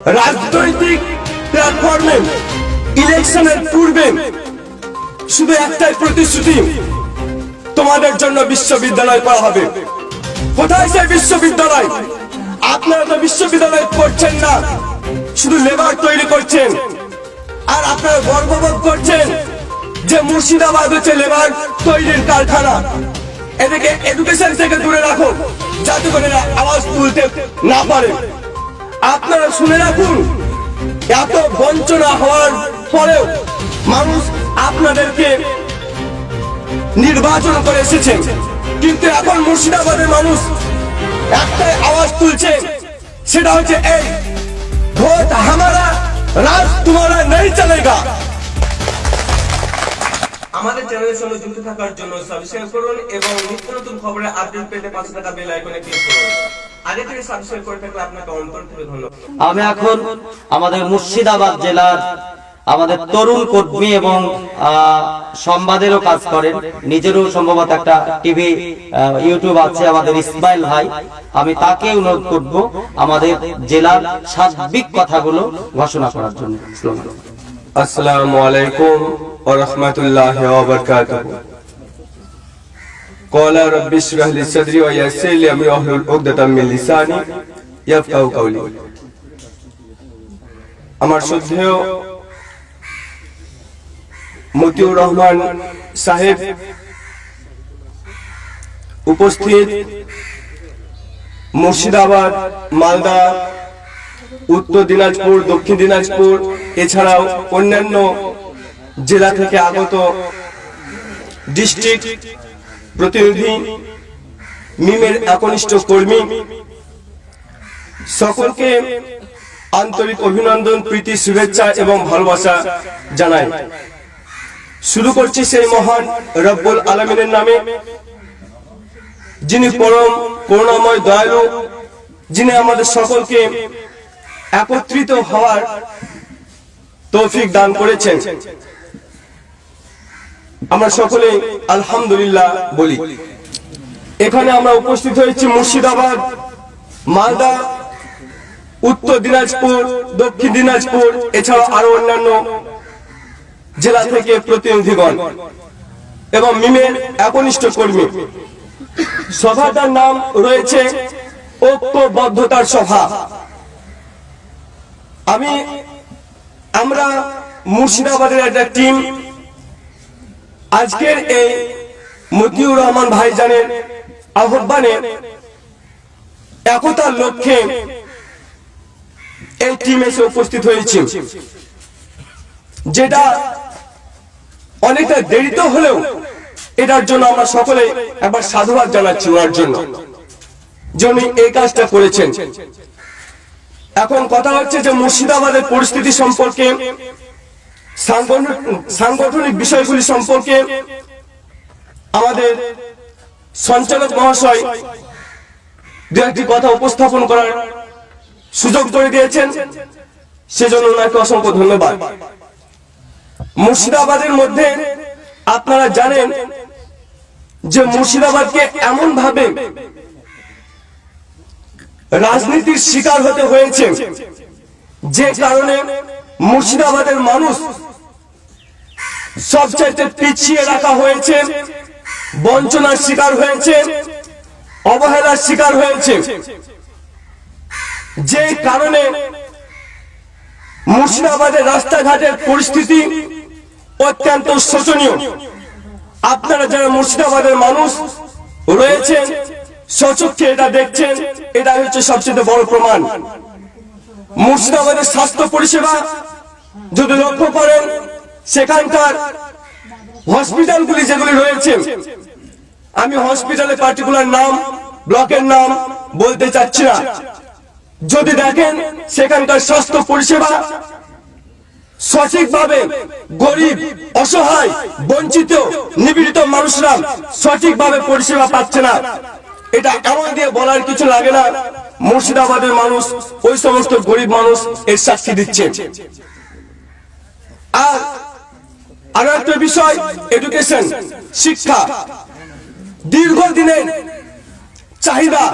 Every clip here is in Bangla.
রাজনৈতিক প্ল্যাটফর্মে ইলেকশনের পূর্বে শুধু একটাই প্রতিশ্রুতি, তোমাদের জন্য বিশ্ববিদ্যালয় করা হবে। কোথায় সেই বিশ্ববিদ্যালয়? আপনারা তো বিশ্ববিদ্যালয় করছেন না, শুধু লেবার তৈরি করছেন। আর আপনারা গর্ববোধ করছেন যে মুর্শিদাবাদ হচ্ছে লেবার তৈরির কারখানা। এদিকে এডুকেশন থেকে দূরে রাখো, যাতে করে আওয়াজ তুলতে না পারে। আপনারা শুনে রাখুন, এত বঞ্চনা হওয়ার পরেও মানুষ আপনাদেরকে নির্বাচন করে এসেছে, কিন্তু এখন মুর্শিদাবাদের মানুষ একটাই আওয়াজ তুলছে, সেটা হচ্ছে এই ভোট হামারা, রাজ তোমারা নেই চলেগা। আমাদের চ্যানেলের সঙ্গে যুক্ত থাকার জন্য সাবস্ক্রাইব করুন এবং নিত্য নতুন খবরের আপডেট পেতে পাশে থাকা বেল আইকনে ক্লিক করুন। আগে থেকে সাবস্ক্রাইব করে থাকলে আপনাকে অন্তর থেকে ধন্যবাদ। আমি এখন আমাদের মুর্শিদাবাদ জেলার আমাদের তরুণ কর্মী এবং সংবাদেরও কাজ করেন, নিজেরও সম্ভবত একটা টিভি ইউটিউব আছে আমাদের ইসমাইল ভাই, আমি তাকে অনুরোধ করব আমাদের জেলার সার্বিক কথাগুলো ঘোষণা করার জন্য। আসসালামু আলাইকুম ওয়া রাহমাতুল্লাহি ওয়া বারাকাতুহু। ক্বালা রাব্বি ইশরাহ লি সাদরি ওয়া ইয়াসসির লি আমরি ওয়াহলুল উকদাতাম মিন লিসানি ইয়াফকাহু কাওলি। আমার শ্রদ্ধেয় মতিউর রহমান সাহেব উপস্থিত, মুর্শিদাবাদ, মালদা, উত্তর দিনাজপুর, দক্ষিণ দিনাজপুর এছাড়াও অন্যান্য জেলা থেকে আগত ডিস্ট্রিক্ট প্রতিনিধি, মিমের একনিষ্ঠ কর্মী, সকলকে আন্তরিক অভিনন্দন, প্রীতি, শুভেচ্ছা এবং ভালোবাসা জানাই। শুরু করছি সেই মহান রব্বুল আলামিনের নামে, যিনি পরম করুণাময় দয়ালু, যিনি আমাদের সকলকে একত্রিত হওয়ার তৌফিক দান করেছেন। আমরা সকলে আলহামদুলিল্লাহ বলি। এখানে আমরা উপস্থিত হয়েছি মুর্শিদাবাদ, মালদা, উত্তর দিনাজপুর, দক্ষিণ দিনাজপুর এছাড়া আরো অন্যান্য জেলা থেকে প্রতিনিধিগণ এবং মিমের একনিষ্ঠ কর্মী। সভাটার নাম রয়েছে ঐক্যবদ্ধতার সভা। আমরা মুর্শিদাবাদের একটা টিম আজকের এই মতিউর রহমান ভাইজানের আহ্বানে একতার লক্ষ্যে এই টিম এসে উপস্থিত হয়েছে, যেটা অনেকটা দেরিতে হলেও এটার জন্য আমরা সকলে একবার সাধুবাদ জানাচ্ছি ওনার জন্য, যিনি এই কাজটা করেছেন। এখন কথা হচ্ছে যে মুর্শিদাবাদের পরিস্থিতি সম্পর্কে, সাংগঠনিক বিষয়গুলি সম্পর্কে আমাদের সঞ্চালক মহাশয় দু একটি কথা উপস্থাপন করার সুযোগ করে দিয়েছেন, সেজন্য ওনাকে অসংখ্য ধন্যবাদ। মুর্শিদাবাদের মধ্যে আপনারা জানেন যে মুর্শিদাবাদকে এমন ভাবে রাজনীতির শিকার হতে হয়েছে, যে কারণে মুর্শিদাবাদের মানুষ সবচাইতে পিছিয়ে রাখা হয়েছে, বঞ্চনার শিকার হয়েছে, অবহেলার শিকার হয়েছে, যে কারণে মুর্শিদাবাদের রাস্তাঘাটের পরিস্থিতি অত্যন্ত শোচনীয়। আপনারা যারা মুর্শিদাবাদের মানুষ রয়েছেন স্বচক্ষে এটা দেখছেন, এটা হচ্ছে সবচেয়ে বড় প্রমাণ। মুর্শিদাবাদের স্বাস্থ্য পরিষেবা যদি লক্ষ্য করেন, সেখানকার হসপিটালগুলি যেগুলি রয়েছে, আমি হসপিটালের পার্টিকুলার নাম, ব্লকের নাম বলতে চাচ্ছি না, যদি দেখেন সেখানকার স্বাস্থ্য পরিষেবা সঠিকভাবে গরিব, অসহায়, বঞ্চিত, নিপীড়িত মানুষরা সঠিকভাবে পরিষেবা পাচ্ছে না। এটা এমন দিয়ে বলার কিছু লাগে না, মুর্শিদাবাদের মানুষ, ওই সমস্ত গরিব মানুষ এর সাক্ষী দিচ্ছে। আর আরো একটা বিষয়, এডুকেশন, শিক্ষা, দীর্ঘদিনের চাহিদা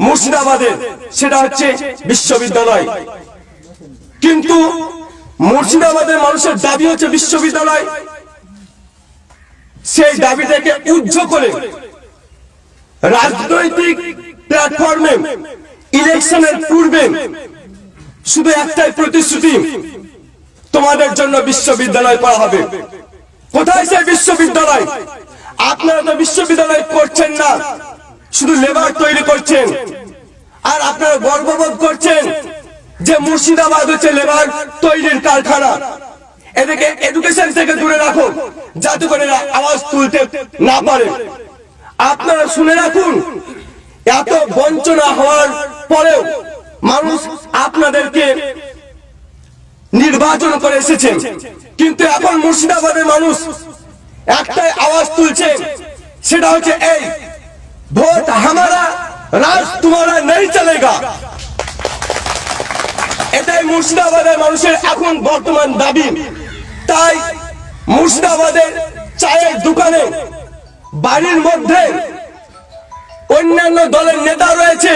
মুর্শিদাবাদের, সেটা হচ্ছে বিশ্ববিদ্যালয়। কিন্তু মুর্শিদাবাদের মানুষের দাবি হচ্ছে বিশ্ববিদ্যালয়। সেই দাবিটাকে উজ্জ্ব করে রাজনৈতিক প্ল্যাটফর্মে ইলেকশনের পূর্বে শুধু একটাই প্রতিশ্রুতি, তোমাদের জন্য বিশ্ববিদ্যালয় করা হবে। কোথায় সেই বিশ্ববিদ্যালয়? আপনারা তো বিশ্ববিদ্যালয় করছেন না, শুধু লেবার তৈরি করছেন। আর আপনারা গর্ববোধ করছেন যে মুর্শিদাবাদ হচ্ছে লেবার তৈরির কারখানা। এদেরকে এডুকেশন থেকে দূরে রাখো, যাতে করে এরা আওয়াজ তুলতে না পারে। আপনারা শুনে রাখুন, এত বঞ্চনা হওয়ার পরেও মানুষ আপনাদেরকে নির্বাচন করে এসেছেন, কিন্তু এখন মুর্শিদাবাদের মানুষ একটাই আওয়াজ তুলছে, সেটা হচ্ছে এই ভোট হামারা, রাজ তোমারা নেই চলেগা। এটাই মুর্শিদাবাদের মানুষের এখন বর্তমান দাবি। তাই মুর্শিদাবাদের চায়ের দোকানে, বাড়ির মধ্যে অন্যান্য দলের নেতা রয়েছে,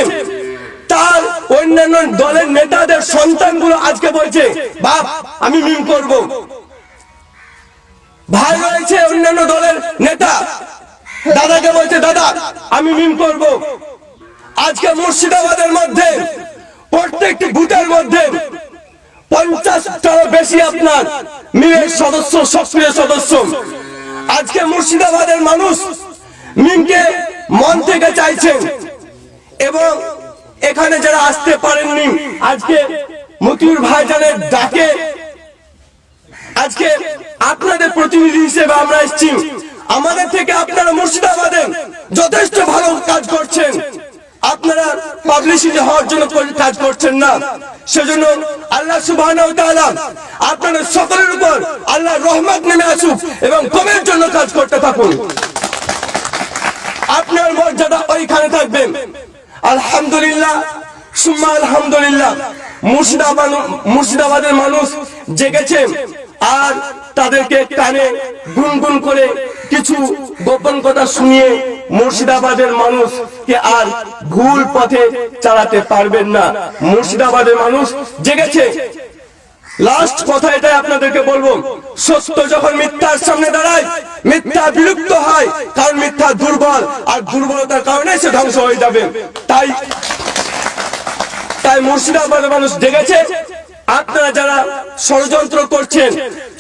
তার অন্যান্য দলের নেতাদের সন্তানগুলো আজকে বলছে বাপ আমি মিম করব। ভাই রয়েছে অন্যান্য দলের নেতা, দাদাকে বলছে দাদা আমি মিম করব। আজকে মুর্শিদাবাদের মধ্যে প্রত্যেকটি বুথের মধ্যে 50টারও বেশি আপনার মিমের সদস্য, সক্রিয় সদস্য। আজকে মুর্শিদাবাদের মানুষ মিমকে মন থেকে চাইছেন, এবং এখানে যারা আসতে পারেননি, আজকে মতিউর ভাইজানের ডাকে আজকে আপনাদের প্রতিনিধি হিসেবে আমরা এসেছি। আমাদের থেকে আপনারা মুর্শিদাবাদে যথেষ্ট ভালো কাজ করছেন, আপনারা পাবলিসিটি হওয়ার জন্য কাজ করছেন না। সেজন্য আল্লাহ সুবহানাহু ওয়া তাআলা আপনাদের সকলের উপর আল্লাহর রহমত নেমে আসুক এবং কমের জন্য কাজ করতে থাকুন। আপনার মর্যাদা ওইখানে থাকবেন। আলহামদুলিল্লাহ সুম্মা আলহামদুলিল্লাহ, মুর্শিদাবাদের মানুষ জেগেছে, আর তাদেরকে কানে গুনগুন করে কিছু গোপন কথা শুনিয়ে মুর্শিদাবাদের মানুষকে আর ভুল পথে চালাতে পারবেন না। মুর্শিদাবাদের মানুষ জেগেছে। লাস্ট কথা এটাই আপনাদেরকে বলবো, সত্য যখন মিথ্যার সামনে দাঁড়ায়, মিথ্যা বিলুপ্ত হয়, কারণ মিথ্যা দুর্বল, আর দুর্বলতার কারণে সে ধ্বংস হয়ে যাবে। তাই মুর্শিদাবাদের মানুষ জেগেছে। আপনারা যারা ষড়যন্ত্র করছেন,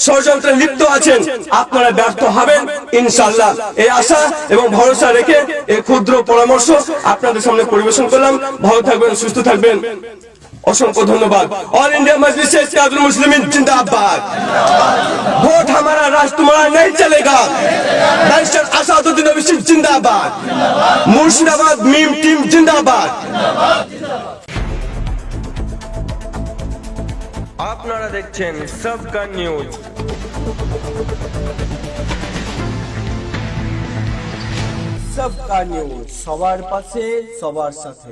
ষড়যন্ত্রে লিপ্ত আছেন, আপনারা ব্যর্থ হবেন ইনশাআল্লাহ। এই আশা এবং ভরসা রেখে এই ক্ষুদ্র পরামর্শ আপনাদের সামনে পরিবেশন করলাম। ভালো থাকবেন, সুস্থ থাকবেন। অসংখ্য ধন্যবাদ। অল ইন্ডিয়া মজলিস ইত্তেহাদুল মুসলিমিন জিন্দাবাদ। ভোট হামারা, রাজ তোমারা নেই চলেগা। ব্যারিস্টার আসাদুদ্দিন ওবৈসি জিন্দাবাদ। মুর্শিদাবাদ মিম টিম জিন্দাবাদ। আপনারা দেখছেন সবকা নিউজ। সবকা নিউজ, সবার পাশে সবার সাথে।